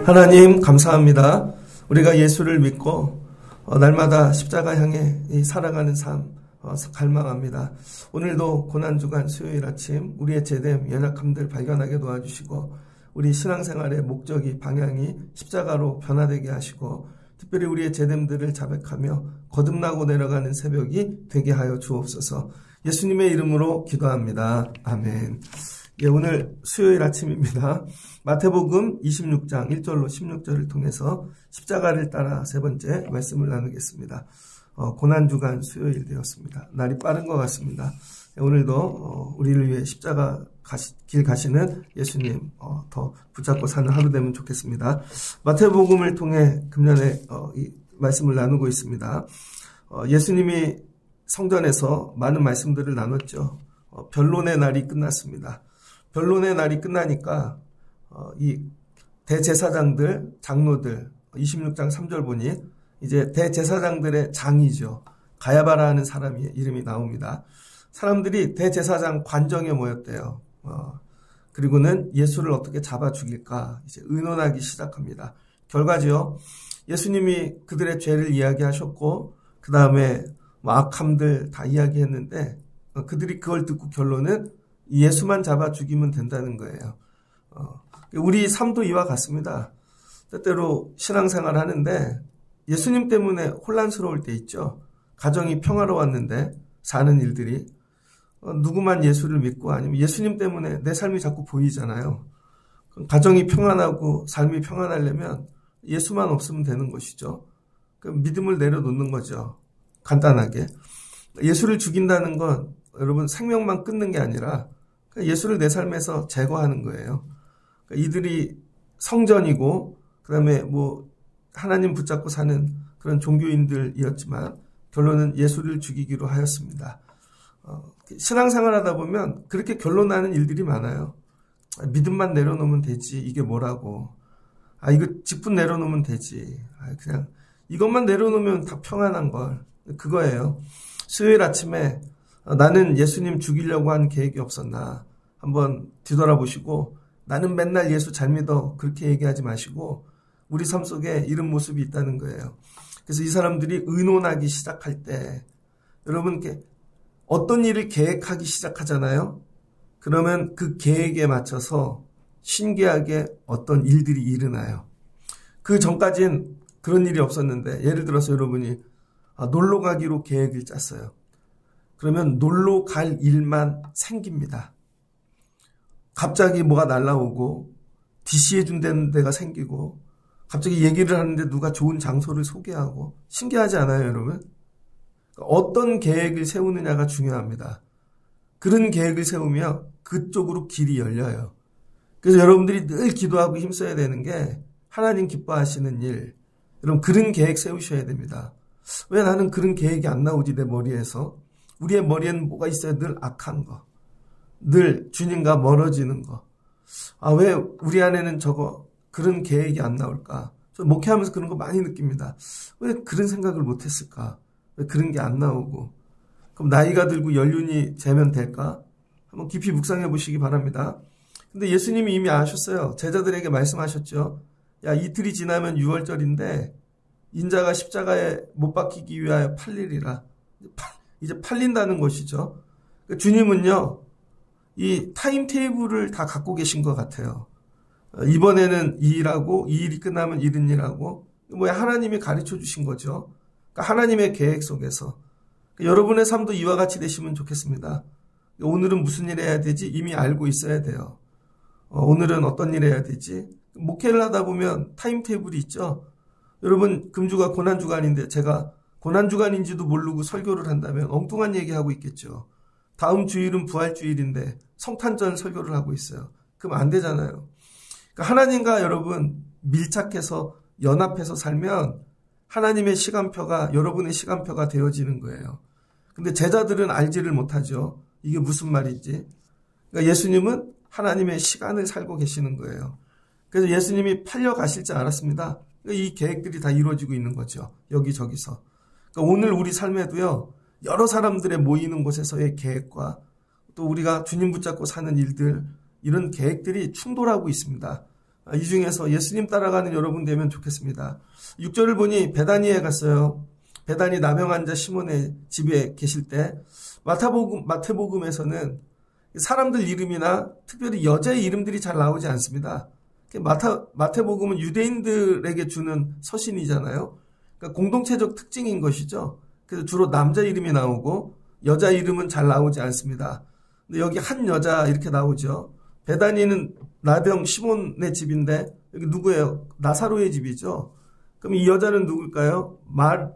하나님 감사합니다. 우리가 예수를 믿고 날마다 십자가 향해 살아가는 삶 갈망합니다. 오늘도 고난주간 수요일 아침 우리의 제됨 연약함들 발견하게 도와주시고 우리 신앙생활의 목적이 방향이 십자가로 변화되게 하시고 특별히 우리의 제됨들을 자백하며 거듭나고 내려가는 새벽이 되게 하여 주옵소서. 예수님의 이름으로 기도합니다. 아멘. 예, 오늘 수요일 아침입니다. 마태복음 26장 1절로 16절을 통해서 십자가를 따라 세 번째 말씀을 나누겠습니다. 고난주간 수요일 되었습니다. 날이 빠른 것 같습니다. 오늘도 우리를 위해 십자가 길 가시는 예수님 더 붙잡고 사는 하루 되면 좋겠습니다. 마태복음을 통해 금년에 이 말씀을 나누고 있습니다. 예수님이 성전에서 많은 말씀들을 나눴죠. 변론의 날이 끝났습니다. 변론의 날이 끝나니까 이 대제사장들, 장로들 26장 3절 보니 이제 대제사장들의 장이죠. 가야바라 하는 사람이 이름이 나옵니다. 사람들이 대제사장 관정에 모였대요. 그리고는 예수를 어떻게 잡아 죽일까 이제 의논하기 시작합니다. 결과죠. 예수님이 그들의 죄를 이야기하셨고 그 다음에 악함들 다 이야기했는데 그들이 그걸 듣고 결론은 예수만 잡아 죽이면 된다는 거예요. 우리 삶도 이와 같습니다. 때때로 신앙생활 하는데 예수님 때문에 혼란스러울 때 있죠. 가정이 평화로웠는데 사는 일들이 누구만 예수를 믿고 아니면 예수님 때문에 내 삶이 자꾸 보이잖아요. 가정이 평안하고 삶이 평안하려면 예수만 없으면 되는 것이죠. 믿음을 내려놓는 거죠. 간단하게. 예수를 죽인다는 건 여러분 생명만 끊는 게 아니라 예수를 내 삶에서 제거하는 거예요. 이들이 성전이고 그다음에 하나님 붙잡고 사는 그런 종교인들이었지만 결론은 예수를 죽이기로 하였습니다. 신앙생활 하다 보면 그렇게 결론나는 일들이 많아요. 믿음만 내려놓으면 되지. 이게 뭐라고. 이거 직분 내려놓으면 되지. 그냥 이것만 내려놓으면 다 평안한 걸. 그거예요. 수요일 아침에 나는 예수님 죽이려고 한 계획이 없었나 한번 뒤돌아보시고 나는 맨날 예수 잘 믿어 그렇게 얘기하지 마시고 우리 삶 속에 이런 모습이 있다는 거예요. 그래서 이 사람들이 의논하기 시작할 때 여러분 어떤 일을 계획하기 시작하잖아요. 그러면 그 계획에 맞춰서 신기하게 어떤 일들이 일어나요. 그 전까지는 그런 일이 없었는데 예를 들어서 여러분이 놀러 가기로 계획을 짰어요. 그러면 놀러 갈 일만 생깁니다. 갑자기 뭐가 날라오고 DC해 준다는 데가 생기고 갑자기 얘기를 하는데 누가 좋은 장소를 소개하고 신기하지 않아요, 여러분? 어떤 계획을 세우느냐가 중요합니다. 그런 계획을 세우면 그쪽으로 길이 열려요. 그래서 여러분들이 늘 기도하고 힘써야 되는 게 하나님 기뻐하시는 일. 여러분 그런 계획 세우셔야 됩니다. 왜 나는 그런 계획이 안 나오지 내 머리에서? 우리의 머리에는 뭐가 있어요? 늘 악한 거. 늘 주님과 멀어지는 거. 왜 우리 안에는 그런 계획이 안 나올까? 저 목회하면서 그런 거 많이 느낍니다. 왜 그런 생각을 못했을까? 왜 그런 게 안 나오고? 그럼 나이가 들고 연륜이 재면 될까? 한번 깊이 묵상해 보시기 바랍니다. 근데 예수님이 이미 아셨어요. 제자들에게 말씀하셨죠. 야, 이틀이 지나면 6월절인데 인자가 십자가에 못 박히기 위하여 팔리리라. 이제 팔린다는 것이죠. 주님은요, 이 타임테이블을 다 갖고 계신 것 같아요. 이번에는 이 일하고 이 일이 끝나면 이런 일하고 하나님이 가르쳐 주신 거죠. 그러니까 하나님의 계획 속에서 여러분의 삶도 이와 같이 되시면 좋겠습니다. 오늘은 무슨 일 해야 되지? 이미 알고 있어야 돼요. 오늘은 어떤 일 해야 되지? 목회를 하다 보면 타임테이블이 있죠. 여러분 금주가 고난주간인데 제가 고난주간인지도 모르고 설교를 한다면 엉뚱한 얘기하고 있겠죠. 다음 주일은 부활주일인데 성탄절 설교를 하고 있어요. 그럼 안 되잖아요. 그러니까 하나님과 여러분 밀착해서 연합해서 살면 하나님의 시간표가 여러분의 시간표가 되어지는 거예요. 근데 제자들은 알지를 못하죠. 이게 무슨 말인지. 그러니까 예수님은 하나님의 시간을 살고 계시는 거예요. 그래서 예수님이 팔려 가실 줄 알았습니다. 이 계획들이 다 이루어지고 있는 거죠. 여기저기서. 그러니까 오늘 우리 삶에도요. 여러 사람들의 모이는 곳에서의 계획과 또 우리가 주님 붙잡고 사는 일들, 이런 계획들이 충돌하고 있습니다. 이 중에서 예수님 따라가는 여러분 되면 좋겠습니다. 6절을 보니 베다니에 갔어요. 베다니 나병 환자 시몬의 집에 계실 때 마태복음에서는 사람들 이름이나 특별히 여자의 이름들이 잘 나오지 않습니다. 마태복음은 유대인들에게 주는 서신이잖아요. 그러니까 공동체적 특징인 것이죠. 그래서 주로 남자 이름이 나오고 여자 이름은 잘 나오지 않습니다. 근데 여기 한 여자 이렇게 나오죠. 베다니는 나병 시몬의 집인데 여기 누구예요? 나사로의 집이죠. 그럼 이 여자는 누굴까요?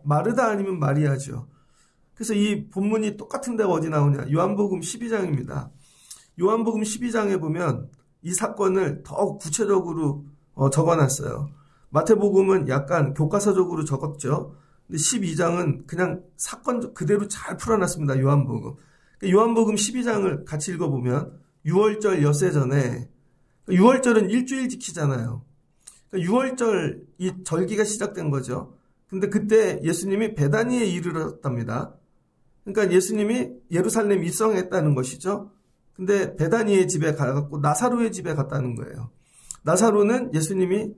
마르다 아니면 마리아죠. 그래서 이 본문이 똑같은 데가 어디 나오냐? 요한복음 12장입니다. 요한복음 12장에 보면 이 사건을 더 구체적으로 적어놨어요. 마태복음은 약간 교과서적으로 적었죠. 근데 12장은 그냥 사건 그대로 잘 풀어놨습니다. 요한복음. 요한복음 12장을 같이 읽어보면 6월절 엿새 전에, 6월절은 일주일 지키잖아요. 6월절 이 절기가 시작된 거죠. 근데 그때 예수님이 베다니에 이르렀답니다. 그러니까 예수님이 예루살렘 입성했다는 것이죠. 근데 베다니의 집에 가갖고 나사로의 집에 갔다는 거예요. 나사로는 예수님이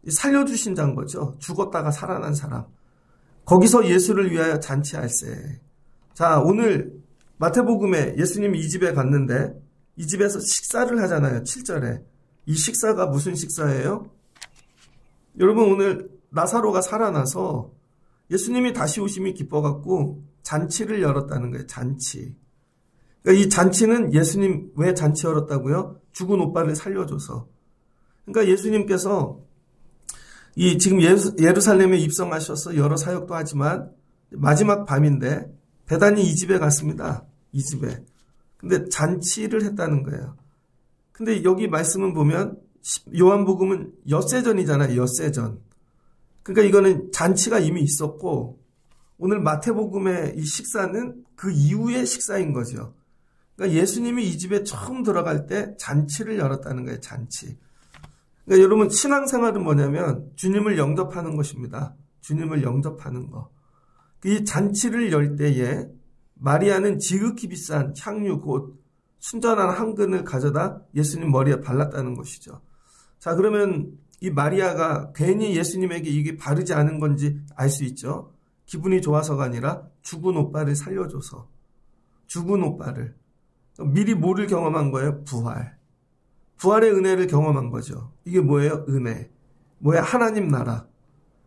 살려주신 자인 거죠. 죽었다가 살아난 사람. 거기서 예수를 위하여 잔치할세. 자, 오늘 마태복음에 예수님이 이 집에 갔는데 이 집에서 식사를 하잖아요. 7절에. 이 식사가 무슨 식사예요? 여러분, 오늘 나사로가 살아나서 예수님이 다시 오심이 기뻐갖고 잔치를 열었다는 거예요. 잔치. 그러니까 이 잔치는 예수님 왜 잔치 열었다고요? 죽은 오빠를 살려줘서. 그러니까 예수님께서 이 지금 예루살렘에 입성하셔서 여러 사역도 하지만 마지막 밤인데 베다니 이 집에 갔습니다. 이 집에. 근데 잔치를 했다는 거예요. 근데 여기 말씀은 보면 요한복음은 엿새전이잖아요. 엿새전. 그러니까 이거는 잔치가 이미 있었고 오늘 마태복음의 이 식사는 그 이후의 식사인 거죠. 그러니까 예수님이 이 집에 처음 들어갈 때 잔치를 열었다는 거예요. 잔치. 그러니까 여러분 신앙생활은 뭐냐면 주님을 영접하는 것입니다. 주님을 영접하는 거. 이 잔치를 열 때에 마리아는 지극히 비싼 향유 곧 순전한 한 근을 가져다 예수님 머리에 발랐다는 것이죠. 자, 그러면 이 마리아가 괜히 예수님에게 이게 바르지 않은 건지 알 수 있죠. 기분이 좋아서가 아니라 죽은 오빠를 살려줘서. 죽은 오빠를. 미리 뭐를 경험한 거예요? 부활. 부활의 은혜를 경험한 거죠. 이게 뭐예요? 은혜. 뭐야? 하나님 나라.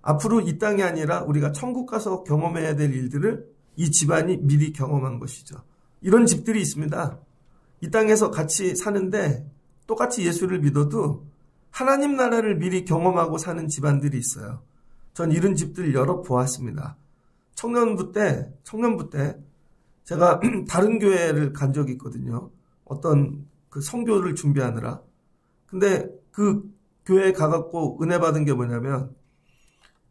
앞으로 이 땅이 아니라 우리가 천국 가서 경험해야 될 일들을 이 집안이 미리 경험한 것이죠. 이런 집들이 있습니다. 이 땅에서 같이 사는데 똑같이 예수를 믿어도 하나님 나라를 미리 경험하고 사는 집안들이 있어요. 전 이런 집들 여러 보았습니다. 청년부 때 제가 다른 교회를 간 적이 있거든요. 어떤 그 선교를 준비하느라. 근데 그 교회에 가갖고 은혜 받은 게 뭐냐면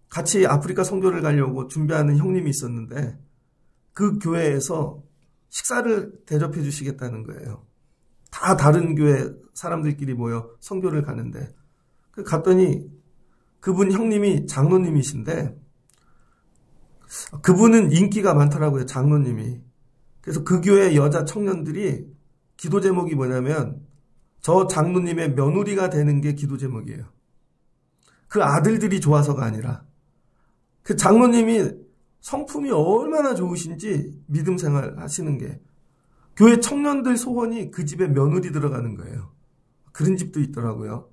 같이 아프리카 선교를 가려고 준비하는 형님이 있었는데 그 교회에서 식사를 대접해 주시겠다는 거예요. 다 다른 교회 사람들끼리 모여 선교를 가는데 갔더니 그분 형님이 장로님이신데 그분은 인기가 많더라고요. 장로님이. 그래서 그 교회 여자 청년들이 기도 제목이 뭐냐면 저 장로님의 며느리가 되는 게 기도 제목이에요. 그 아들들이 좋아서가 아니라 그 장로님이 성품이 얼마나 좋으신지 믿음 생활 하시는 게 교회 청년들 소원이 그 집에 며느리 들어가는 거예요. 그런 집도 있더라고요.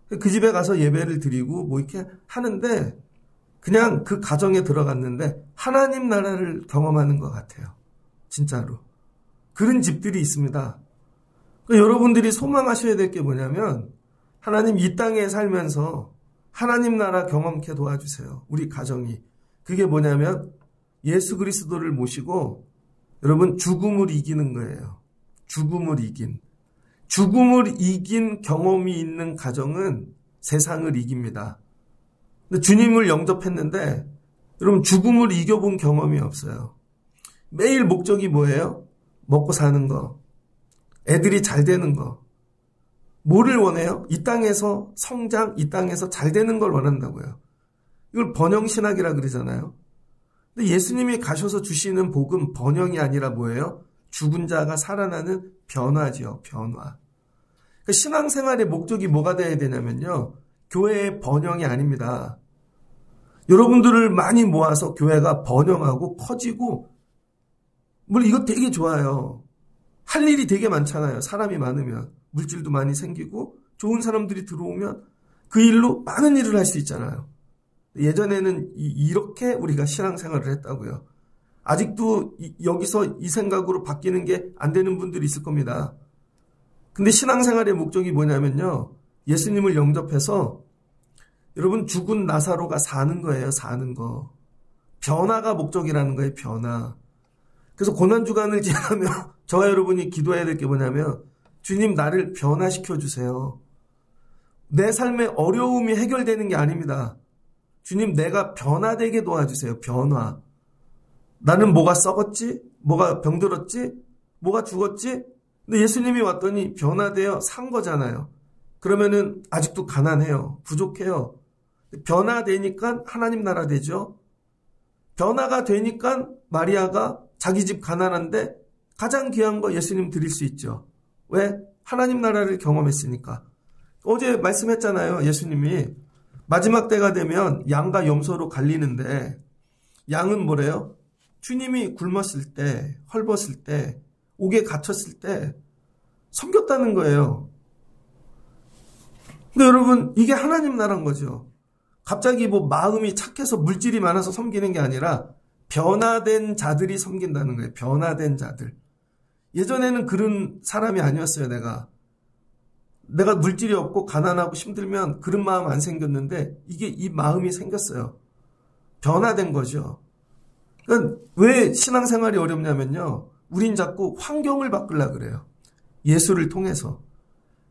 그 집에 가서 예배를 드리고 뭐 이렇게 하는데 그냥 그 가정에 들어갔는데 하나님 나라를 경험하는 것 같아요. 진짜로. 그런 집들이 있습니다. 그러니까 여러분들이 소망하셔야 될 게 뭐냐면 하나님 이 땅에 살면서 하나님 나라 경험케 도와주세요. 우리 가정이. 그게 뭐냐면 예수 그리스도를 모시고 여러분 죽음을 이기는 거예요. 죽음을 이긴 경험이 있는 가정은 세상을 이깁니다. 근데 주님을 영접했는데 여러분 죽음을 이겨본 경험이 없어요. 매일 목적이 뭐예요? 먹고 사는 거. 애들이 잘 되는 거. 뭐를 원해요? 이 땅에서 성장, 이 땅에서 잘 되는 걸 원한다고요. 이걸 번영신학이라 그러잖아요. 근데 예수님이 가셔서 주시는 복음 번영이 아니라 뭐예요? 죽은 자가 살아나는 변화지요. 변화. 그러니까 신앙생활의 목적이 뭐가 돼야 되냐면요. 교회의 번영이 아닙니다. 여러분들을 많이 모아서 교회가 번영하고 커지고 물론 이거 되게 좋아요. 할 일이 되게 많잖아요. 사람이 많으면. 물질도 많이 생기고 좋은 사람들이 들어오면 그 일로 많은 일을 할 수 있잖아요. 예전에는 이렇게 우리가 신앙생활을 했다고요. 아직도 여기서 이 생각으로 바뀌는 게 안 되는 분들이 있을 겁니다. 근데 신앙생활의 목적이 뭐냐면요. 예수님을 영접해서 여러분 죽은 나사로가 사는 거예요. 사는 거. 변화가 목적이라는 거예요. 변화. 그래서 고난주간을 지나면 저와 여러분이 기도해야 될 게 뭐냐면 주님 나를 변화시켜 주세요. 내 삶의 어려움이 해결되는 게 아닙니다. 주님 내가 변화되게 도와주세요. 변화. 나는 뭐가 썩었지? 뭐가 병들었지? 뭐가 죽었지? 근데 예수님이 왔더니 변화되어 산 거잖아요. 그러면은 아직도 가난해요. 부족해요. 변화되니까 하나님 나라 되죠. 변화가 되니까 마리아가 자기 집 가난한데 가장 귀한 거 예수님 드릴 수 있죠. 왜? 하나님 나라를 경험했으니까. 어제 말씀했잖아요. 예수님이 마지막 때가 되면 양과 염소로 갈리는데 양은 뭐래요? 주님이 굶었을 때, 헐벗을 때, 옥에 갇혔을 때 섬겼다는 거예요. 근데 여러분 이게 하나님 나라인 거죠. 갑자기 뭐 마음이 착해서 물질이 많아서 섬기는 게 아니라 변화된 자들이 섬긴다는 거예요. 변화된 자들. 예전에는 그런 사람이 아니었어요. 내가 물질이 없고 가난하고 힘들면 그런 마음 안 생겼는데 이게 이 마음이 생겼어요. 변화된 거죠. 그러니까 왜 신앙생활이 어렵냐면요. 우린 자꾸 환경을 바꾸려고 그래요. 예수를 통해서.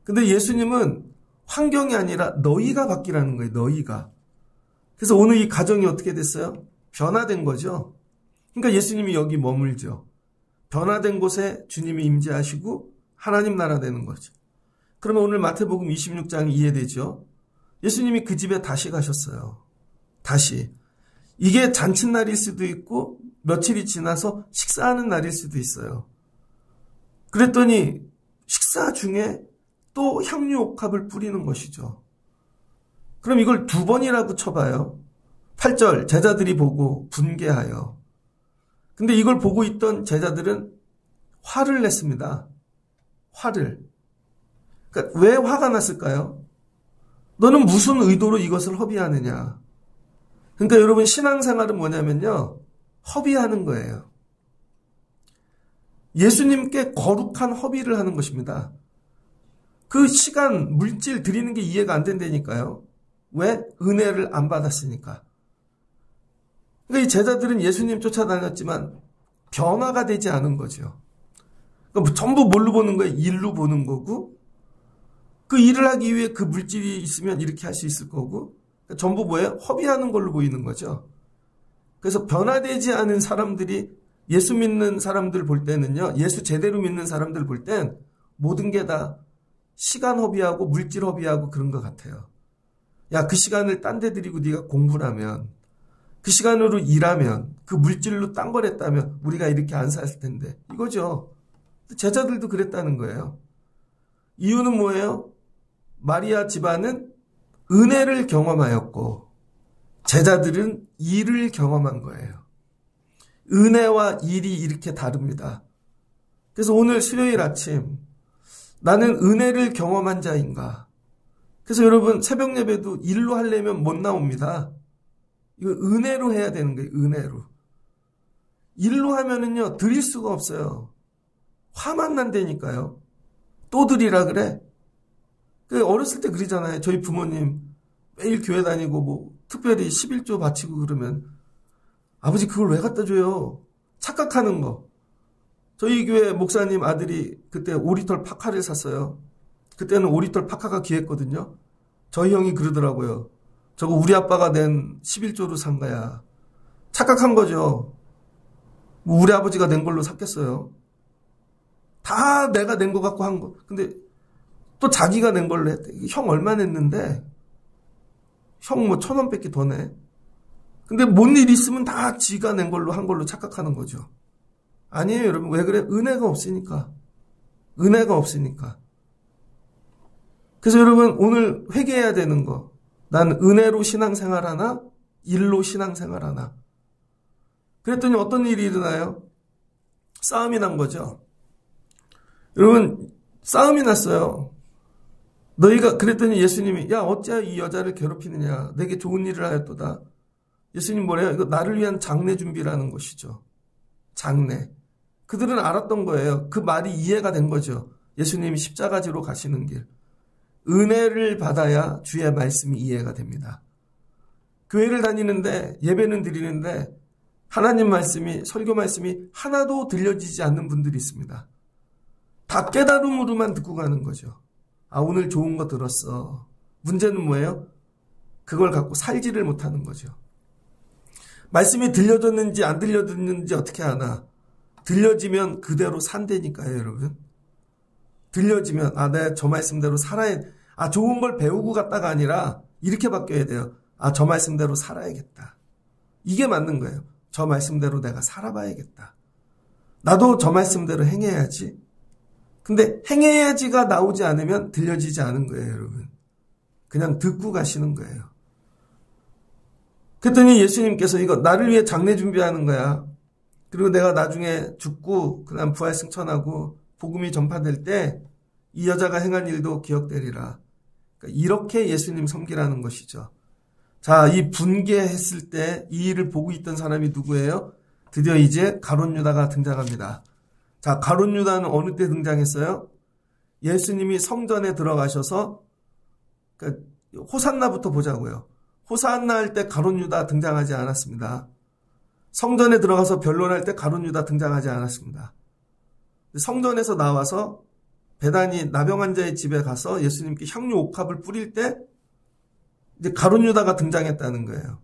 근데 예수님은 환경이 아니라 너희가 바뀌라는 거예요. 너희가. 그래서 오늘 이 가정이 어떻게 됐어요? 변화된 거죠. 그러니까 예수님이 여기 머물죠. 변화된 곳에 주님이 임재하시고 하나님 나라 되는 거죠. 그러면 오늘 마태복음 26장이 이해되죠. 예수님이 그 집에 다시 가셨어요. 다시. 이게 잔칫날일 수도 있고 며칠이 지나서 식사하는 날일 수도 있어요. 그랬더니 식사 중에 또 향유옥합을 뿌리는 것이죠. 그럼 이걸 2번이라고 쳐봐요. 8절 제자들이 보고 분개하여. 근데 이걸 보고 있던 제자들은 화를 냈습니다. 화를. 그러니까 왜 화가 났을까요? 너는 무슨 의도로 이것을 허비하느냐. 그러니까 여러분 신앙생활은 뭐냐면요. 허비하는 거예요. 예수님께 거룩한 허비를 하는 것입니다. 그 시간, 물질 드리는 게 이해가 안 된다니까요. 왜? 은혜를 안 받았으니까. 그러니까 이 제자들은 예수님 쫓아다녔지만 변화가 되지 않은 거죠. 그러니까 전부 뭘로 보는 거예요? 일로 보는 거고 그 일을 하기 위해 그 물질이 있으면 이렇게 할 수 있을 거고 그러니까 전부 뭐예요? 허비하는 걸로 보이는 거죠. 그래서 변화되지 않은 사람들이 예수 믿는 사람들 볼 때는요. 예수 제대로 믿는 사람들 볼 땐 모든 게 다 시간 허비하고 물질 허비하고 그런 것 같아요. 야, 그 시간을 딴 데 들이고 네가 공부를 하면 그 시간으로 일하면 그 물질로 딴 걸 했다면 우리가 이렇게 안 살 텐데 이거죠. 제자들도 그랬다는 거예요. 이유는 뭐예요? 마리아 집안은 은혜를 경험하였고 제자들은 일을 경험한 거예요. 은혜와 일이 이렇게 다릅니다. 그래서 오늘 수요일 아침 나는 은혜를 경험한 자인가? 그래서 여러분 새벽 예배도 일로 하려면 못 나옵니다. 이거 은혜로 해야 되는 거예요. 은혜로. 일로 하면은요 드릴 수가 없어요. 화만 난다니까요. 또 드리라 그래. 어렸을 때 그러잖아요. 저희 부모님 매일 교회 다니고 뭐 특별히 11조 바치고 그러면 아버지 그걸 왜 갖다 줘요? 착각하는 거. 저희 교회 목사님 아들이 그때 오리털 파카를 샀어요. 그때는 오리털 파카가 귀했거든요. 저희 형이 그러더라고요. 저거 우리 아빠가 낸 11조로 산 거야. 착각한 거죠. 뭐 우리 아버지가 낸 걸로 샀겠어요. 다 내가 낸 거 갖고 한 거. 근데 또 자기가 낸 걸로 했대. 형 얼마 냈는데? 형 뭐 1,000원밖에 더 내. 근데 뭔 일 있으면 다 지가 낸 걸로 한 걸로 착각하는 거죠. 아니에요, 여러분. 왜 그래? 은혜가 없으니까. 은혜가 없으니까. 그래서 여러분 오늘 회개해야 되는 거. 난 은혜로 신앙생활하나? 일로 신앙생활하나? 그랬더니 어떤 일이 일어나요? 싸움이 난 거죠. 여러분 싸움이 났어요. 너희가 그랬더니 예수님이 야 어찌하여 이 여자를 괴롭히느냐. 내게 좋은 일을 하였도다. 예수님 뭐래요? 이거 나를 위한 장례 준비라는 것이죠. 장례. 그들은 알았던 거예요. 그 말이 이해가 된 거죠. 예수님이 십자가지로 가시는 길. 은혜를 받아야 주의 말씀이 이해가 됩니다. 교회를 다니는데 예배는 드리는데 하나님 말씀이 설교 말씀이 하나도 들려지지 않는 분들이 있습니다. 다 깨달음으로만 듣고 가는 거죠. 아 오늘 좋은 거 들었어. 문제는 뭐예요? 그걸 갖고 살지를 못하는 거죠. 말씀이 들려졌는지 안 들려졌는지 어떻게 아나? 들려지면 그대로 산다니까요, 여러분. 들려지면 내가 저 말씀대로 살아야 좋은 걸 배우고 갔다가 아니라 이렇게 바뀌어야 돼요. 저 말씀대로 살아야겠다. 이게 맞는 거예요. 저 말씀대로 내가 살아봐야겠다. 나도 저 말씀대로 행해야지. 근데 행해야지가 나오지 않으면 들려지지 않은 거예요, 여러분. 그냥 듣고 가시는 거예요. 그랬더니 예수님께서 이거 나를 위해 장례 준비하는 거야. 그리고 내가 나중에 죽고 그다음 부활 승천하고 복음이 전파될 때 이 여자가 행한 일도 기억되리라. 그러니까 이렇게 예수님 섬기라는 것이죠. 자, 이 분개했을 때 이 일을 보고 있던 사람이 누구예요? 드디어 이제 가룟 유다가 등장합니다. 자, 가룟 유다는 어느 때 등장했어요? 예수님이 성전에 들어가셔서 그러니까 호산나부터 보자고요. 호산나 할 때 가룟 유다 등장하지 않았습니다. 성전에 들어가서 변론할 때 가룟 유다 등장하지 않았습니다. 성전에서 나와서 베다니 나병 환자의 집에 가서 예수님께 향유 옥합을 뿌릴 때 이제 가룟 유다가 등장했다는 거예요.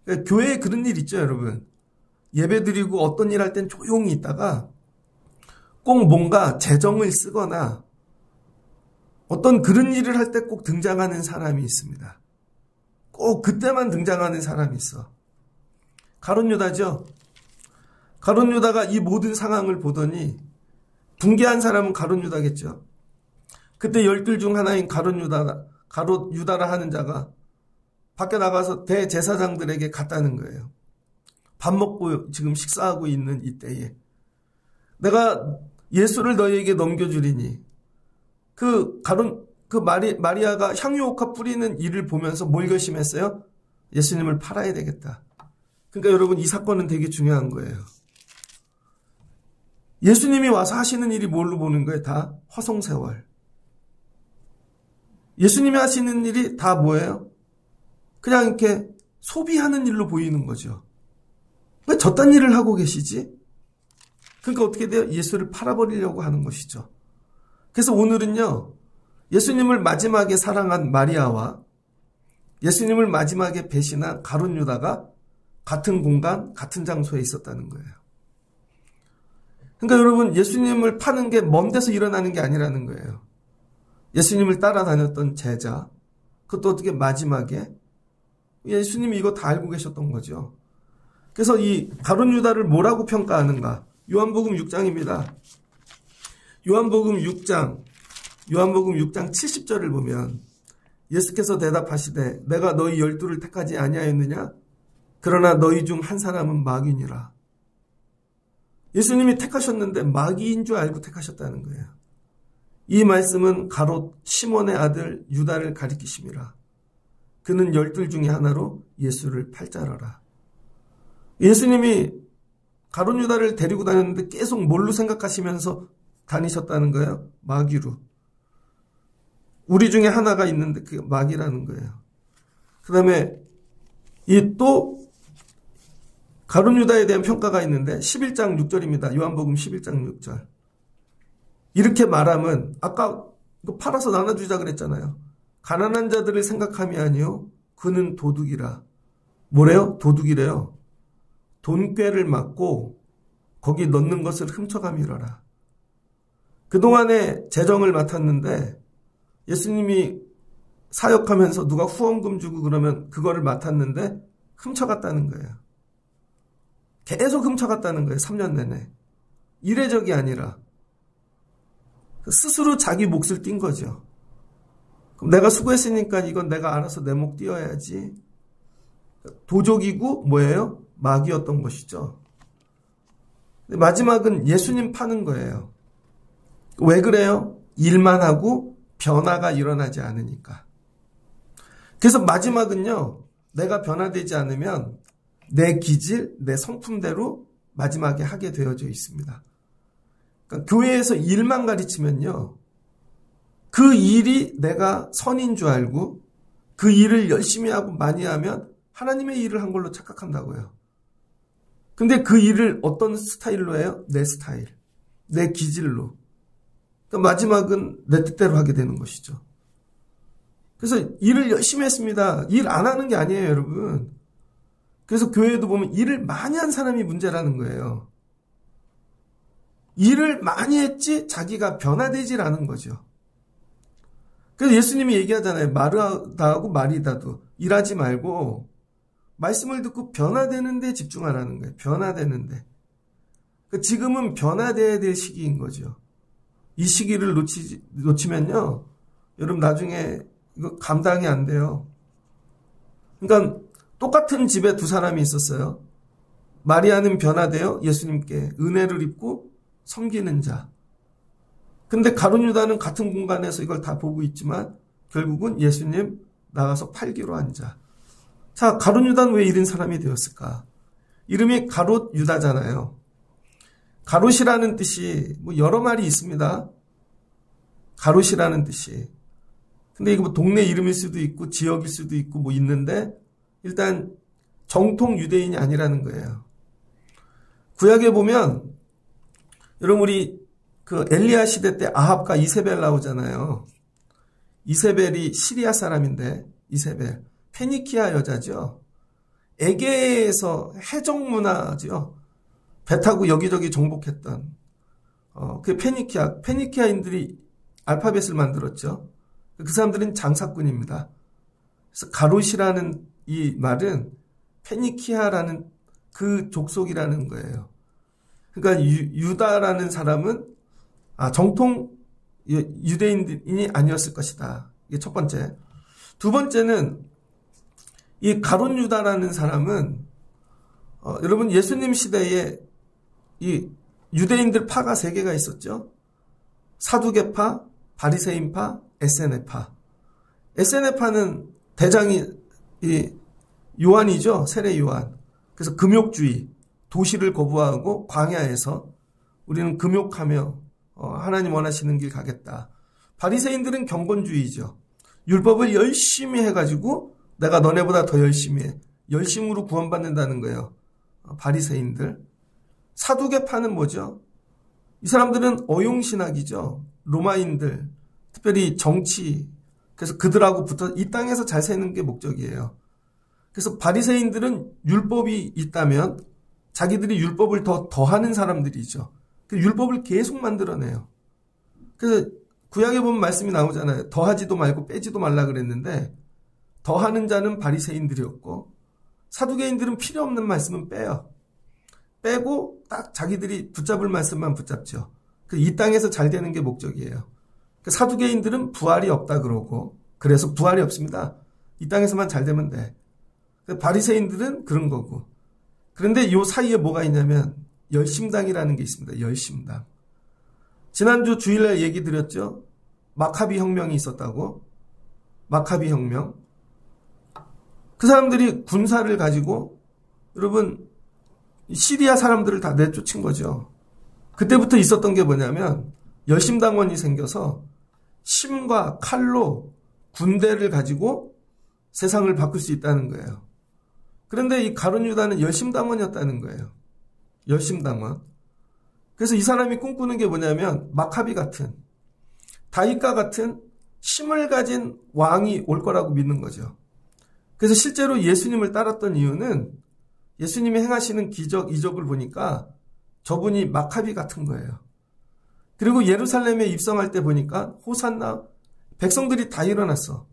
그러니까 교회에 그런 일 있죠, 여러분. 예배 드리고 어떤 일 할 땐 조용히 있다가 꼭 뭔가 재정을 쓰거나 어떤 그런 일을 할 때 꼭 등장하는 사람이 있습니다. 꼭 그때만 등장하는 사람이 있어. 가룟 유다죠. 가룟 유다가 이 모든 상황을 보더니 붕괴한 사람은 가룟 유다겠죠. 그때 12 중 하나인 가룟 유다라 하는 자가 밖에 나가서 대제사장들에게 갔다는 거예요. 밥 먹고 지금 식사하고 있는 이때에 내가 예수를 너희에게 넘겨주리니 마리아가 향유옥합 뿌리는 일을 보면서 뭘 결심했어요? 예수님을 팔아야 되겠다. 그러니까 여러분 이 사건은 되게 중요한 거예요. 예수님이 와서 하시는 일이 뭘로 보는 거예요? 다 허송세월. 예수님이 하시는 일이 다 뭐예요? 그냥 이렇게 소비하는 일로 보이는 거죠. 왜 저딴 일을 하고 계시지? 그러니까 어떻게 돼요? 예수를 팔아버리려고 하는 것이죠. 그래서 오늘은요. 예수님을 마지막에 사랑한 마리아와 예수님을 마지막에 배신한 가룟 유다가 같은 공간, 같은 장소에 있었다는 거예요. 그러니까 여러분 예수님을 파는 게 먼 데서 일어나는 게 아니라는 거예요. 예수님을 따라다녔던 제자, 그것도 어떻게 마지막에 예수님이 이거 다 알고 계셨던 거죠. 그래서 이 가룟 유다를 뭐라고 평가하는가? 요한복음 6장입니다. 요한복음 6장 70절을 보면 예수께서 대답하시되 내가 너희 12를 택하지 아니하였느냐? 그러나 너희 중 한 사람은 마귀니라. 예수님이 택하셨는데 마귀인 줄 알고 택하셨다는 거예요. 이 말씀은 가롯 시몬의 아들 유다를 가리키심이라. 그는 12 중에 하나로 예수를 팔자라라. 예수님이 가룟 유다를 데리고 다녔는데 계속 뭘로 생각하시면서 다니셨다는 거예요? 마귀로. 우리 중에 하나가 있는데 그게 마귀라는 거예요. 그 다음에 또 가룟 유다에 대한 평가가 있는데 11장 6절입니다. 요한복음 11장 6절. 이렇게 말하면 아까 이거 팔아서 나눠주자 그랬잖아요. 가난한 자들을 생각함이 아니요 그는 도둑이라. 뭐래요? 도둑이래요. 돈꾀를 맞고 거기 넣는 것을 훔쳐감이라라. 그동안에 재정을 맡았는데 예수님이 사역하면서 누가 후원금 주고 그러면 그거를 맡았는데 훔쳐갔다는 거예요. 계속 훔쳐갔다는 거예요. 3년 내내. 이례적이 아니라 스스로 자기 몫을 띈 거죠. 그럼 내가 수고했으니까 이건 내가 알아서 내 목 띄어야지. 도적이고 뭐예요? 마귀였던 것이죠. 마지막은 예수님 파는 거예요. 왜 그래요? 일만 하고 변화가 일어나지 않으니까. 그래서 마지막은요, 내가 변화되지 않으면 내 기질, 내 성품대로 마지막에 하게 되어져 있습니다. 그러니까 교회에서 일만 가르치면요, 그 일이 내가 선인 줄 알고 그 일을 열심히 하고 많이 하면 하나님의 일을 한 걸로 착각한다고요. 근데 그 일을 어떤 스타일로 해요? 내 스타일, 내 기질로. 그러니까 마지막은 내 뜻대로 하게 되는 것이죠. 그래서 일을 열심히 했습니다. 일 안 하는 게 아니에요, 여러분. 그래서 교회에도 보면 일을 많이 한 사람이 문제라는 거예요. 일을 많이 했지 자기가 변화되질 않은 거죠. 그래서 예수님이 얘기하잖아요. 마르다하고 마리다도 일하지 말고 말씀을 듣고 변화되는 데 집중하라는 거예요. 변화되는 데. 지금은 변화돼야 될 시기인 거죠. 이 시기를 놓치면요, 여러분 나중에 이거 감당이 안 돼요. 그러니까 똑같은 집에 두 사람이 있었어요. 마리아는 변화되어 예수님께 은혜를 입고 섬기는 자. 근데 가룟 유다는 같은 공간에서 이걸 다 보고 있지만 결국은 예수님 나가서 팔기로 한 자. 자, 가룟 유다는 왜 이런 사람이 되었을까? 이름이 가롯 유다잖아요. 가롯이라는 뜻이 뭐 여러 말이 있습니다. 가롯이라는 뜻이. 근데 이거 뭐 동네 이름일 수도 있고 지역일 수도 있고 뭐 있는데 일단 정통 유대인이 아니라는 거예요. 구약에 보면 여러분 우리 그 엘리야 시대 때 아합과 이세벨 나오잖아요. 이세벨이 시리아 사람인데 이세벨 페니키아 여자죠. 에게에서 해적 문화죠. 배 타고 여기저기 정복했던 그 페니키아인들이 알파벳을 만들었죠. 그 사람들은 장사꾼입니다. 그래서 가롯이라는 이 말은 페니키아라는 그 족속이라는 거예요. 그러니까 유다라는 사람은 정통 유대인이 아니었을 것이다. 이게 첫 번째. 두 번째는 이 가롯 유다라는 사람은 여러분 예수님 시대에 이 유대인들 파가 세 개가 있었죠. 사두개파, 바리새인파, 에세네파. 에세네파는 대장이 이 요한이죠. 세례 요한. 그래서 금욕주의, 도시를 거부하고 광야에서 우리는 금욕하며 하나님 원하시는 길 가겠다. 바리새인들은 경건주의죠. 율법을 열심히 해가지고 내가 너네보다 더 열심히 해. 열심으로 구원받는다는 거예요. 바리새인들. 사두개파는 뭐죠? 이 사람들은 어용신학이죠. 로마인들, 특별히 정치. 그래서 그들하고 붙어 이 땅에서 잘 사는 게 목적이에요. 그래서 바리새인들은 율법이 있다면 자기들이 율법을 더하는 사람들이죠. 그 율법을 계속 만들어내요. 그래서 구약에 보면 말씀이 나오잖아요. 더하지도 말고 빼지도 말라 그랬는데 더하는 자는 바리새인들이었고 사두개인들은 필요 없는 말씀은 빼요. 빼고 딱 자기들이 붙잡을 말씀만 붙잡죠. 이 땅에서 잘 되는 게 목적이에요. 사두개인들은 부활이 없다 그러고 그래서 부활이 없습니다. 이 땅에서만 잘 되면 돼. 바리새인들은 그런 거고. 그런데 요 사이에 뭐가 있냐면 열심당이라는 게 있습니다. 열심당. 지난주 주일날 얘기 드렸죠. 마카비 혁명이 있었다고. 마카비 혁명. 그 사람들이 군사를 가지고 여러분 시리아 사람들을 다 내쫓은 거죠. 그때부터 있었던 게 뭐냐면 열심당원이 생겨서 심과 칼로 군대를 가지고 세상을 바꿀 수 있다는 거예요. 그런데 이 가룟 유다는 열심당원이었다는 거예요. 열심당원. 그래서 이 사람이 꿈꾸는 게 뭐냐면 마카비 같은 다윗과 같은 힘을 가진 왕이 올 거라고 믿는 거죠. 그래서 실제로 예수님을 따랐던 이유는 예수님이 행하시는 기적, 이적을 보니까 저분이 마카비 같은 거예요. 그리고 예루살렘에 입성할 때 보니까 호산나 백성들이 다 일어났어.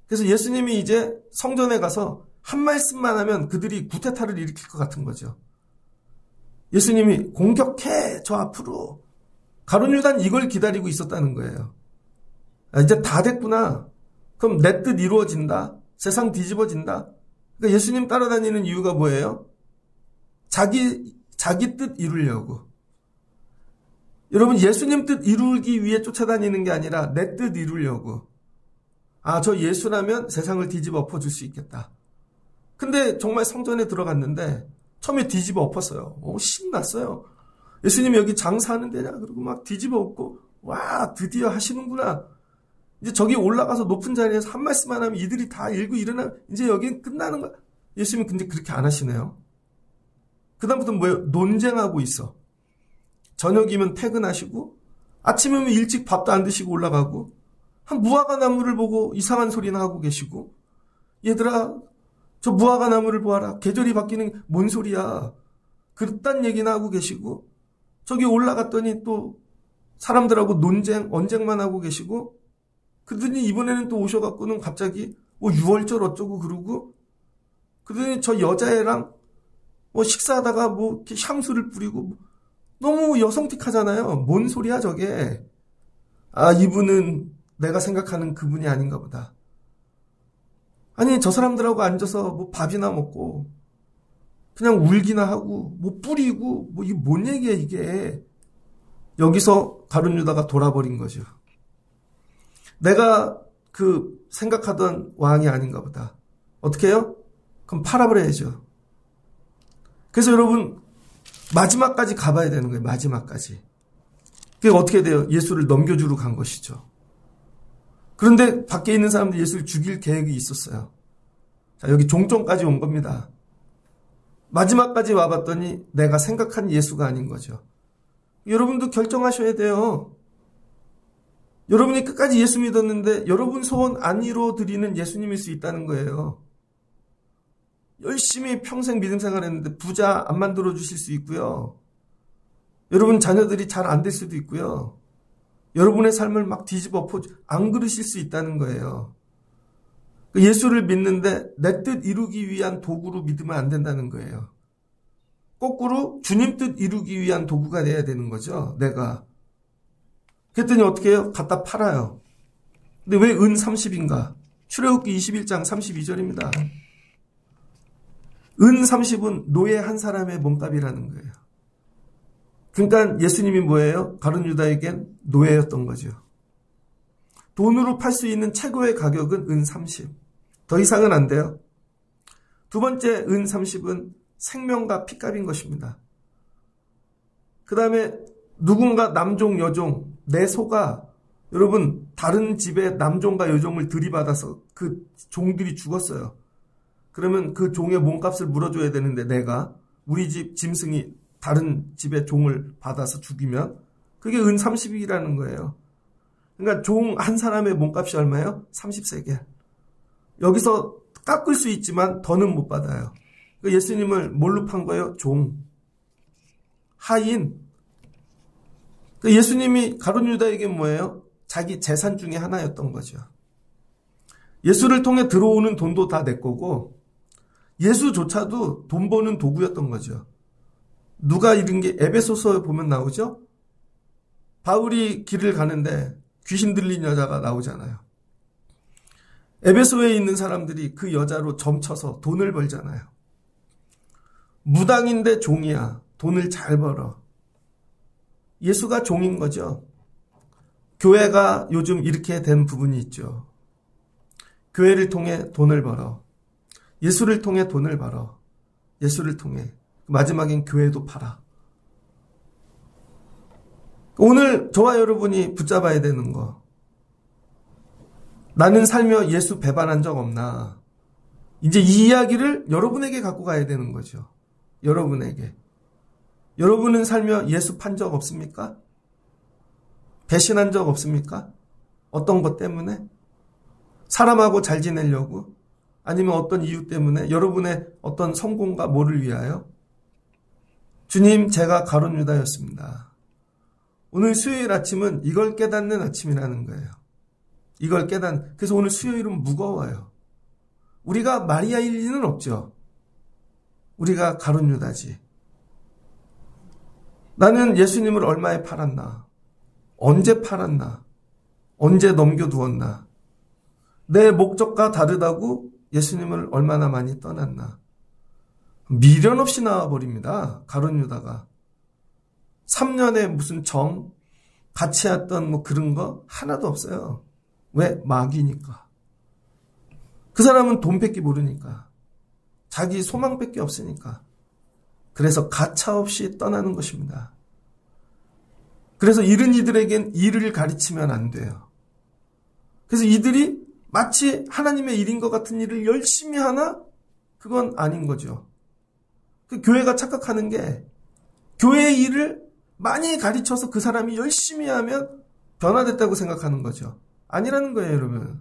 그래서 예수님이 이제 성전에 가서 한 말씀만 하면 그들이 구테타를 일으킬 것 같은 거죠. 예수님이 공격해 저 앞으로. 가룟 유다는 이걸 기다리고 있었다는 거예요. 이제 다 됐구나. 그럼 내 뜻 이루어진다. 세상 뒤집어진다. 그러니까 예수님 따라다니는 이유가 뭐예요? 자기 뜻 이루려고. 여러분, 예수님 뜻 이루기 위해 쫓아다니는 게 아니라 내 뜻 이루려고. 저 예수라면 세상을 뒤집어 엎어줄 수 있겠다. 근데 정말 성전에 들어갔는데 처음에 뒤집어 엎었어요. 신났어요. 예수님 여기 장사하는 데냐? 그리고 막 뒤집어 엎고, 와, 드디어 하시는구나. 이제 저기 올라가서 높은 자리에서 한 말씀만 하면 이들이 다 읽고 일어나, 이제 여기는 끝나는 거야. 예수님은 근데 그렇게 안 하시네요. 그다음부터는 뭐예요? 논쟁하고 있어. 저녁이면 퇴근하시고, 아침이면 일찍 밥도 안 드시고 올라가고, 한 무화과 나무를 보고 이상한 소리나 하고 계시고, 얘들아, 저 무화과 나무를 보아라. 계절이 바뀌는 게 뭔 소리야. 그딴 얘기나 하고 계시고, 저기 올라갔더니 또 사람들하고 언쟁만 하고 계시고, 그러더니 이번에는 또 오셔갖고는 갑자기 6월절 어쩌고 그러고, 그러더니 저 여자애랑 식사하다가 이렇게 향수를 뿌리고, 너무 여성틱하잖아요. 뭔 소리야 저게. 이분은 내가 생각하는 그분이 아닌가 보다. 아니, 저 사람들하고 앉아서 밥이나 먹고 그냥 울기나 하고 뿌리고 이게 뭔 얘기야 이게. 여기서 가룟 유다가 돌아버린 거죠. 내가 생각하던 왕이 아닌가 보다. 어떻게 해요? 그럼 팔아버려야죠. 그래서 여러분, 마지막까지 가봐야 되는 거예요. 마지막까지. 그게 어떻게 돼요? 예수를 넘겨주러 간 것이죠. 그런데 밖에 있는 사람들이 예수를 죽일 계획이 있었어요. 자, 여기 종점까지 온 겁니다. 마지막까지 와봤더니 내가 생각한 예수가 아닌 거죠. 여러분도 결정하셔야 돼요. 여러분이 끝까지 예수 믿었는데 여러분 소원 안 이루어드리는 예수님일 수 있다는 거예요. 열심히 평생 믿음 생활했는데 부자 안 만들어 주실 수 있고요. 여러분 자녀들이 잘 안 될 수도 있고요. 여러분의 삶을 막 뒤집어 엎어 안 그러실 수 있다는 거예요. 예수를 믿는데 내 뜻 이루기 위한 도구로 믿으면 안 된다는 거예요. 거꾸로 주님 뜻 이루기 위한 도구가 돼야 되는 거죠. 내가. 그랬더니 어떻게 해요? 갖다 팔아요. 근데 왜 은 30인가? 출애굽기 21장 32절입니다. 은 30은 노예 한 사람의 몸값이라는 거예요. 그러니까 예수님이 뭐예요? 가룟 유다에겐 노예였던 거죠. 돈으로 팔 수 있는 최고의 가격은 은 30. 더 이상은 안 돼요. 두 번째 은 30은 생명과 피값인 것입니다. 그 다음에 누군가 남종, 여종, 내 소가 여러분 다른 집에 남종과 여종을 들이받아서 그 종들이 죽었어요. 그러면 그 종의 몸값을 물어줘야 되는데 내가 우리 집 짐승이 다른 집의 종을 받아서 죽이면 그게 은 30이라는 거예요. 그러니까 종 한 사람의 몸값이 얼마예요? 30세겔. 여기서 깎을 수 있지만 더는 못 받아요. 그러니까 예수님을 뭘로 판 거예요? 종. 하인. 그러니까 예수님이 가룟 유다에게 뭐예요? 자기 재산 중에 하나였던 거죠. 예수를 통해 들어오는 돈도 다 내 거고 예수조차도 돈 버는 도구였던 거죠. 누가 이런 게 에베소서에 보면 나오죠? 바울이 길을 가는데 귀신 들린 여자가 나오잖아요. 에베소에 있는 사람들이 그 여자로 점쳐서 돈을 벌잖아요. 무당인데 종이야. 돈을 잘 벌어. 예수가 종인 거죠. 교회가 요즘 이렇게 된 부분이 있죠. 교회를 통해 돈을 벌어. 예수를 통해 돈을 벌어. 예수를 통해. 마지막엔 교회도 팔아. 오늘 저와 여러분이 붙잡아야 되는 거. 나는 살며 예수 배반한 적 없나. 이제 이 이야기를 여러분에게 갖고 가야 되는 거죠. 여러분에게. 여러분은 살며 예수 판 적 없습니까? 배신한 적 없습니까? 어떤 것 때문에? 사람하고 잘 지내려고? 아니면 어떤 이유 때문에? 여러분의 어떤 성공과 뭐를 위하여? 주님, 제가 가룟 유다였습니다. 오늘 수요일 아침은 이걸 깨닫는 아침이라는 거예요. 이걸 그래서 오늘 수요일은 무거워요. 우리가 마리아일 리는 없죠. 우리가 가룟 유다지. 나는 예수님을 얼마에 팔았나? 언제 팔았나? 언제 넘겨두었나? 내 목적과 다르다고 예수님을 얼마나 많이 떠났나? 미련 없이 나와버립니다. 가룟 유다가. 3년에 무슨 같이 했던 뭐 그런 거 하나도 없어요. 왜? 마귀니까. 그 사람은 돈밖에 모르니까. 자기 소망밖에 없으니까. 그래서 가차없이 떠나는 것입니다. 그래서 이른 이들에겐 일을 가르치면 안 돼요. 그래서 이들이 마치 하나님의 일인 것 같은 일을 열심히 하나? 그건 아닌 거죠. 그 교회가 착각하는 게 교회의 일을 많이 가르쳐서 그 사람이 열심히 하면 변화됐다고 생각하는 거죠. 아니라는 거예요, 여러분.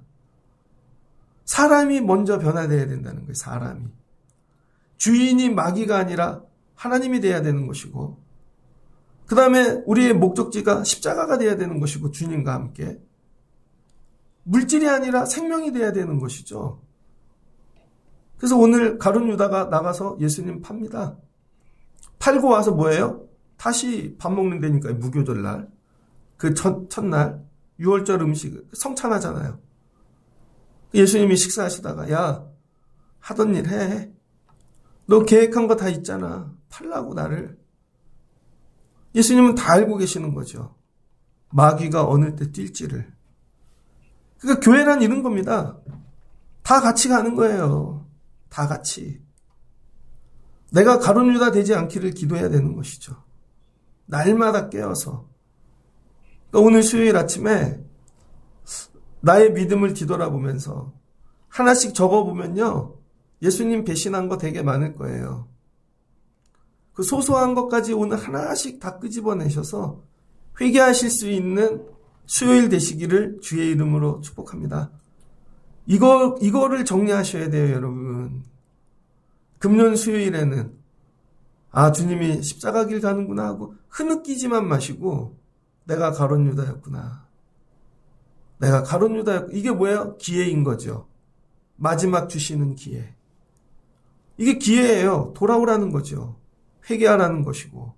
사람이 먼저 변화돼야 된다는 거예요, 사람이. 주인이 마귀가 아니라 하나님이 돼야 되는 것이고, 그 다음에 우리의 목적지가 십자가가 돼야 되는 것이고, 주님과 함께. 물질이 아니라 생명이 돼야 되는 것이죠. 그래서 오늘 가룟 유다가 나가서 예수님 팝니다. 팔고 와서 뭐예요? 다시 밥 먹는 데니까요. 무교절날. 그 첫날 6월절 음식 성찬하잖아요. 예수님이 식사하시다가 야 하던 일 해. 너 계획한 거 다 있잖아. 팔라고 나를. 예수님은 다 알고 계시는 거죠. 마귀가 어느 때 뛸지를. 그러니까 교회란 이런 겁니다. 다 같이 가는 거예요. 다 같이. 내가 가룟 유다 되지 않기를 기도해야 되는 것이죠. 날마다 깨어서. 그러니까 오늘 수요일 아침에 나의 믿음을 뒤돌아보면서 하나씩 적어보면요. 예수님 배신한 거 되게 많을 거예요. 그 소소한 것까지 오늘 하나씩 다 끄집어내셔서 회개하실 수 있는 수요일 되시기를 주의 이름으로 축복합니다. 이거를 정리하셔야 돼요, 여러분. 금년 수요일에는 주님이 십자가 길 가는구나 하고 흐느끼지만 마시고 내가 가룟 유다였구나. 내가 가룟 유다였구나. 이게 뭐예요? 기회인 거죠. 마지막 주시는 기회. 이게 기회예요. 돌아오라는 거죠. 회개하라는 것이고.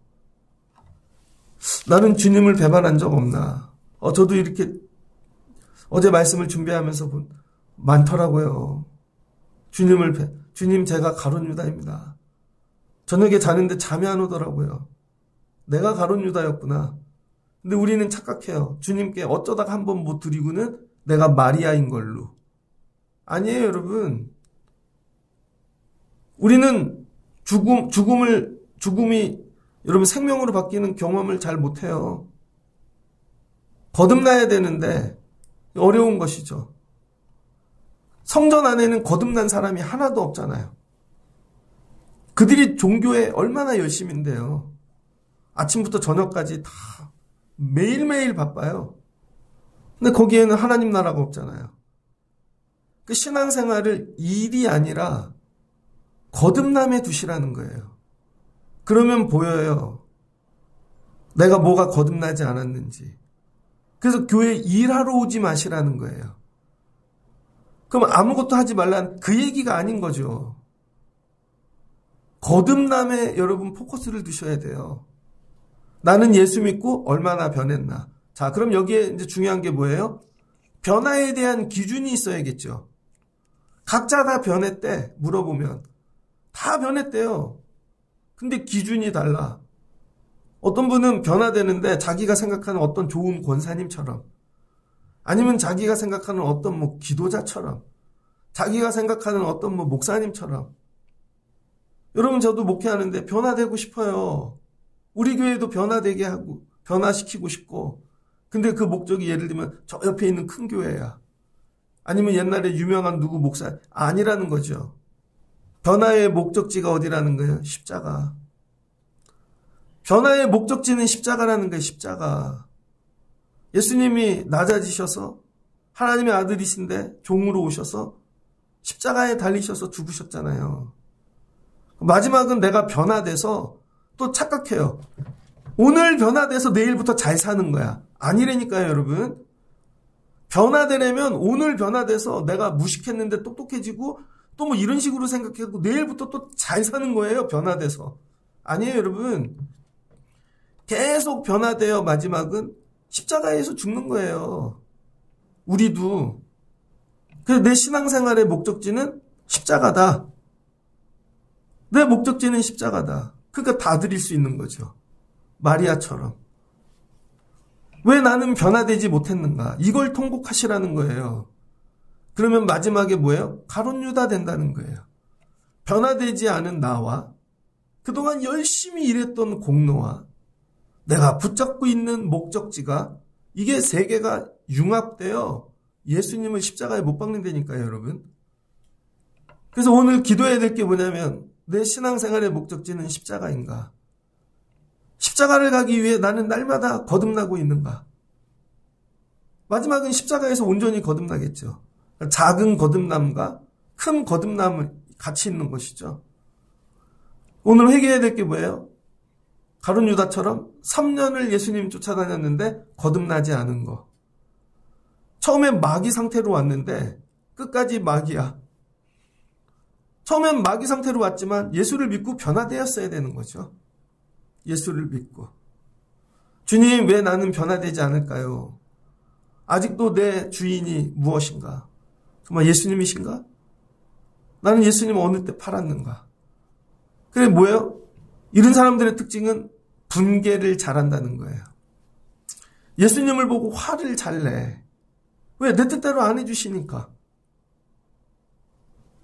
나는 주님을 배반한 적 없나? 저도 이렇게 어제 말씀을 준비하면서 많더라고요. 주님 제가 가룟 유다입니다. 저녁에 자는데 잠이 안 오더라고요. 내가 가룟 유다였구나. 근데 우리는 착각해요. 주님께 어쩌다가 한번 못 드리고는 내가 마리아인 걸로. 아니에요, 여러분. 우리는 죽음이 여러분 생명으로 바뀌는 경험을 잘 못해요. 거듭나야 되는데 어려운 것이죠. 성전 안에는 거듭난 사람이 하나도 없잖아요. 그들이 종교에 얼마나 열심인데요. 아침부터 저녁까지 다 매일매일 바빠요. 근데 거기에는 하나님 나라가 없잖아요. 그 신앙생활을 일이 아니라 거듭남에 두시라는 거예요. 그러면 보여요. 내가 뭐가 거듭나지 않았는지. 그래서 교회에 일하러 오지 마시라는 거예요. 그럼 아무것도 하지 말라는 그 얘기가 아닌 거죠. 거듭남에 여러분 포커스를 두셔야 돼요. 나는 예수 믿고 얼마나 변했나. 자, 그럼 여기에 이제 중요한 게 뭐예요? 변화에 대한 기준이 있어야겠죠. 각자 다 변했대 물어보면 다 변했대요. 근데 기준이 달라. 어떤 분은 변화되는데 자기가 생각하는 어떤 좋은 권사님처럼, 아니면 자기가 생각하는 어떤 기도자처럼, 자기가 생각하는 어떤 목사님처럼. 여러분, 저도 목회하는데 변화되고 싶어요. 우리 교회도 변화되게 하고 변화시키고 싶고. 근데 그 목적이 예를 들면 저 옆에 있는 큰 교회야. 아니면 옛날에 유명한 누구 목사 아니라는 거죠. 변화의 목적지가 어디라는 거예요? 십자가. 변화의 목적지는 십자가라는 거예요. 십자가. 예수님이 낮아지셔서 하나님의 아들이신데 종으로 오셔서 십자가에 달리셔서 죽으셨잖아요. 마지막은 내가 변화돼서 또 착각해요. 오늘 변화돼서 내일부터 잘 사는 거야. 아니라니까요, 여러분. 변화되려면 오늘 변화돼서 내가 무식했는데 똑똑해지고 또 뭐 이런 식으로 생각하고 내일부터 또 잘 사는 거예요. 변화돼서. 아니에요, 여러분. 계속 변화되어 마지막은 십자가에서 죽는 거예요. 우리도. 그래서 내 신앙생활의 목적지는 십자가다. 내 목적지는 십자가다. 그러니까 다 드릴 수 있는 거죠. 마리아처럼. 왜 나는 변화되지 못했는가? 이걸 통곡하시라는 거예요. 그러면 마지막에 뭐예요? 가룟 유다 된다는 거예요. 변화되지 않은 나와 그동안 열심히 일했던 공로와 내가 붙잡고 있는 목적지가 이게 세 개가 융합되어 예수님을 십자가에 못 박는다니까요, 여러분. 그래서 오늘 기도해야 될 게 뭐냐면 내 신앙생활의 목적지는 십자가인가? 십자가를 가기 위해 나는 날마다 거듭나고 있는가? 마지막은 십자가에서 온전히 거듭나겠죠. 작은 거듭남과 큰 거듭남을 같이 있는 것이죠. 오늘 회개해야 될 게 뭐예요? 가룟 유다처럼 3년을 예수님 쫓아다녔는데 거듭나지 않은 거. 처음엔 마귀 상태로 왔는데 끝까지 마귀야. 처음엔 마귀 상태로 왔지만 예수를 믿고 변화되었어야 되는 거죠. 예수를 믿고. 주님, 왜 나는 변화되지 않을까요? 아직도 내 주인이 무엇인가? 정말 예수님이신가? 나는 예수님 어느 때 팔았는가? 그래, 뭐예요? 이런 사람들의 특징은 분개를 잘한다는 거예요. 예수님을 보고 화를 잘 내. 왜? 내 뜻대로 안 해주시니까.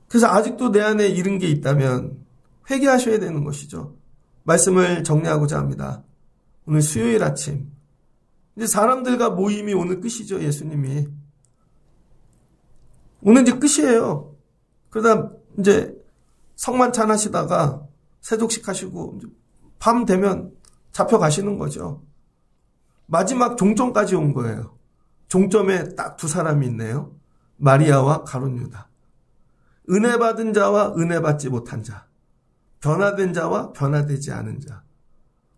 그래서 아직도 내 안에 이런 게 있다면 회개하셔야 되는 것이죠. 말씀을 정리하고자 합니다. 오늘 수요일 아침. 이제 사람들과 모임이 오늘 끝이죠, 예수님이. 오늘 이제 끝이에요. 그러다 이제 성만찬 하시다가 세족식 하시고 밤 되면 잡혀가시는 거죠. 마지막 종점까지 온 거예요. 종점에 딱 두 사람이 있네요. 마리아와 가룟 유다. 은혜 받은 자와 은혜 받지 못한 자. 변화된 자와 변화되지 않은 자.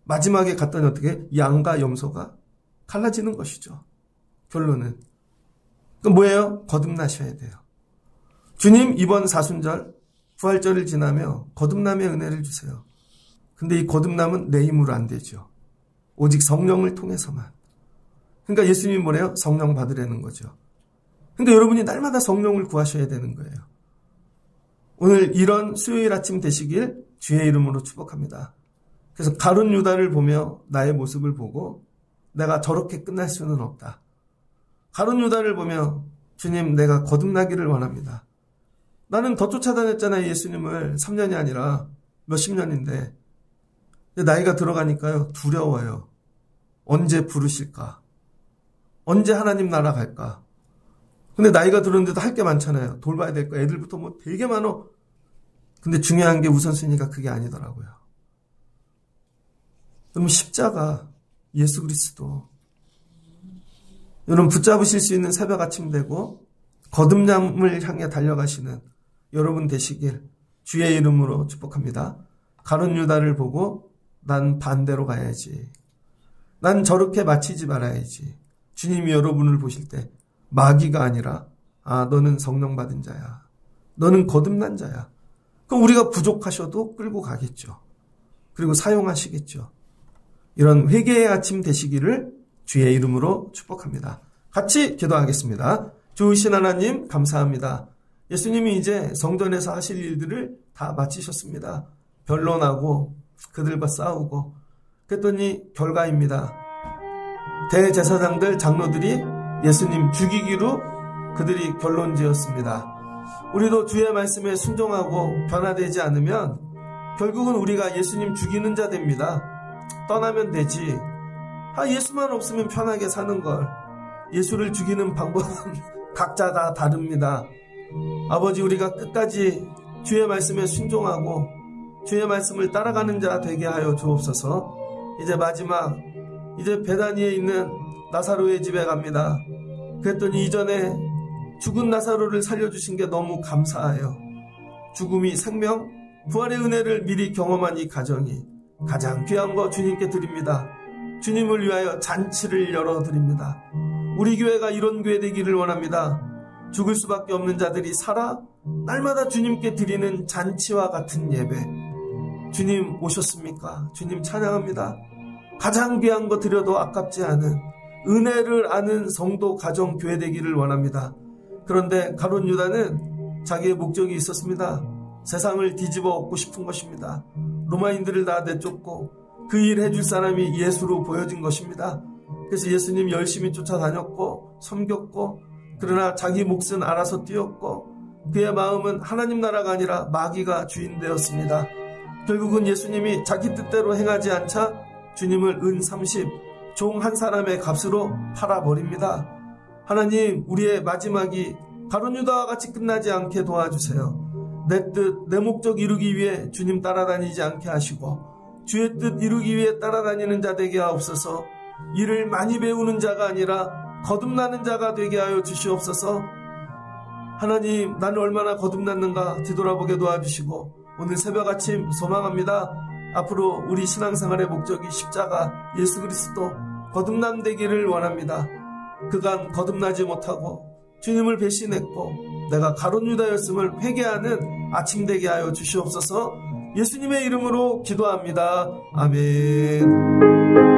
마지막에 갔더니 어떻게 양과 염소가 갈라지는 것이죠. 결론은. 그 뭐예요? 거듭나셔야 돼요. 주님, 이번 사순절 부활절을 지나며 거듭남의 은혜를 주세요. 근데 이 거듭남은 내 힘으로 안 되죠. 오직 성령을 통해서만. 그러니까 예수님이 뭐래요? 성령 받으라는 거죠. 근데 여러분이 날마다 성령을 구하셔야 되는 거예요. 오늘 이런 수요일 아침 되시길 주의 이름으로 축복합니다. 그래서 가룟 유다를 보며 나의 모습을 보고 내가 저렇게 끝날 수는 없다. 가룟 유다를 보며 주님, 내가 거듭나기를 원합니다. 나는 더 쫓아다녔잖아요, 예수님을. 3년이 아니라 몇십 년인데. 나이가 들어가니까요, 두려워요. 언제 부르실까? 언제 하나님 나라 갈까? 근데 나이가 들었는데도 할 게 많잖아요. 돌봐야 될 거, 애들부터 뭐 되게 많어. 근데 중요한 게 우선순위가 그게 아니더라고요. 그럼 십자가, 예수 그리스도. 여러분 붙잡으실 수 있는 새벽 아침 되고 거듭남을 향해 달려가시는 여러분 되시길 주의 이름으로 축복합니다. 가룟 유다를 보고 난 반대로 가야지. 난 저렇게 마치지 말아야지. 주님이 여러분을 보실 때 마귀가 아니라 너는 성령 받은 자야. 너는 거듭난 자야. 그럼 우리가 부족하셔도 끌고 가겠죠. 그리고 사용하시겠죠. 이런 회개의 아침 되시기를 주의 이름으로 축복합니다. 같이 기도하겠습니다. 좋으신 하나님 감사합니다. 예수님이 이제 성전에서 하실 일들을 다 마치셨습니다. 변론하고 그들과 싸우고 그랬더니 결과입니다. 대제사장들 장로들이 예수님 죽이기로 그들이 결론지었습니다. 우리도 주의 말씀에 순종하고 변화되지 않으면 결국은 우리가 예수님 죽이는 자 됩니다. 떠나면 되지. 예수만 없으면 편하게 사는 걸. 예수를 죽이는 방법은 각자 다 다릅니다. 아버지, 우리가 끝까지 주의 말씀에 순종하고 주의 말씀을 따라가는 자 되게 하여 주옵소서. 이제 마지막, 이제 베다니에 있는 나사로의 집에 갑니다. 그랬더니 이전에 죽은 나사로를 살려주신 게 너무 감사해요. 죽음이 생명, 부활의 은혜를 미리 경험한 이 가정이 가장 귀한 거 주님께 드립니다. 주님을 위하여 잔치를 열어드립니다. 우리 교회가 이런 교회 되기를 원합니다. 죽을 수밖에 없는 자들이 살아 날마다 주님께 드리는 잔치와 같은 예배. 주님 오셨습니까? 주님 찬양합니다. 가장 귀한 거 드려도 아깝지 않은 은혜를 아는 성도 가정 교회 되기를 원합니다. 그런데 가룟 유다는 자기의 목적이 있었습니다. 세상을 뒤집어 엎고 싶은 것입니다. 로마인들을 다 내쫓고 그 일 해줄 사람이 예수로 보여진 것입니다. 그래서 예수님 열심히 쫓아다녔고 섬겼고, 그러나 자기 몫은 알아서 뛰었고, 그의 마음은 하나님 나라가 아니라 마귀가 주인 되었습니다. 결국은 예수님이 자기 뜻대로 행하지 않자 주님을 은 30, 종 한 사람의 값으로 팔아버립니다. 하나님, 우리의 마지막이 가룟 유다와 같이 끝나지 않게 도와주세요. 내 뜻, 내 목적 이루기 위해 주님 따라다니지 않게 하시고, 주의 뜻 이루기 위해 따라다니는 자 되게 하옵소서. 일을 많이 배우는 자가 아니라 거듭나는 자가 되게 하여 주시옵소서. 하나님, 나는 얼마나 거듭났는가 뒤돌아보게 도와주시고, 오늘 새벽 아침 소망합니다. 앞으로 우리 신앙생활의 목적이 십자가, 예수 그리스도 거듭남 되기를 원합니다. 그간 거듭나지 못하고 주님을 배신했고 내가 가룟 유다였음을 회개하는 아침 되게 하여 주시옵소서. 예수님의 이름으로 기도합니다. 아멘.